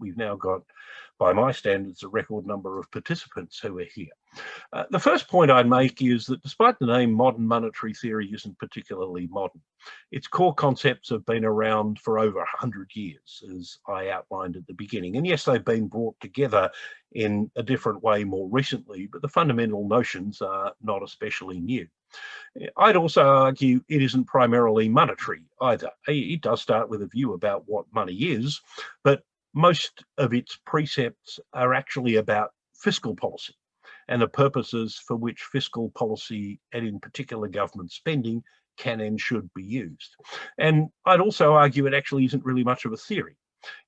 we've now got, by my standards, a record number of participants who are here. The first point I'd make is that despite the name, modern monetary theory isn't particularly modern. Its core concepts have been around for over 100 years, as I outlined at the beginning. And yes, they've been brought together in a different way more recently, but the fundamental notions are not especially new. I'd also argue it isn't primarily monetary either. It does start with a view about what money is, but most of its precepts are actually about fiscal policy and the purposes for which fiscal policy, and in particular government spending, can and should be used. And I'd also argue it actually isn't really much of a theory.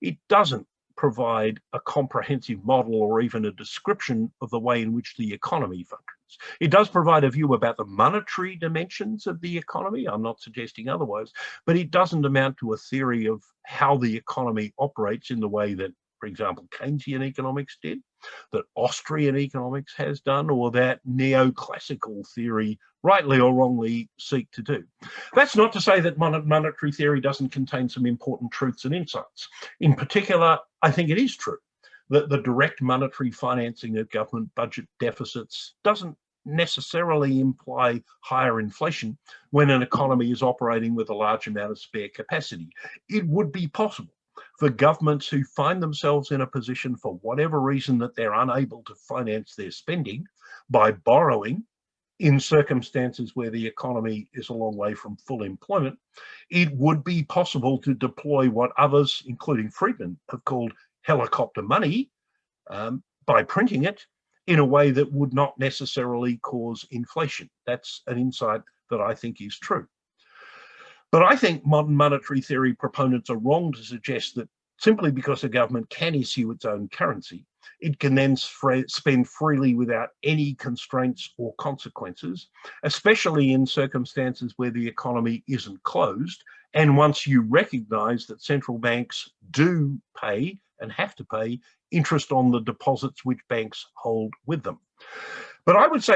It doesn't provide a comprehensive model or even a description of the way in which the economy functions. It does provide a view about the monetary dimensions of the economy. I'm not suggesting otherwise, but it doesn't amount to a theory of how the economy operates in the way that, for example, Keynesian economics did, that Austrian economics has done, or that neoclassical theory, rightly or wrongly, seek to do. That's not to say that monetary theory doesn't contain some important truths and insights. In particular, I think it is true that the direct monetary financing of government budget deficits doesn't necessarily imply higher inflation when an economy is operating with a large amount of spare capacity. It would be possible for governments who find themselves in a position, for whatever reason, that they're unable to finance their spending by borrowing in circumstances where the economy is a long way from full employment, it would be possible to deploy what others, including Friedman, have called helicopter money, by printing it in a way that would not necessarily cause inflation. That's an insight that I think is true. But I think modern monetary theory proponents are wrong to suggest that simply because a government can issue its own currency, it can then spend freely without any constraints or consequences, especially in circumstances where the economy isn't closed. And once you recognise that central banks do pay and have to pay interest on the deposits which banks hold with them. But I would say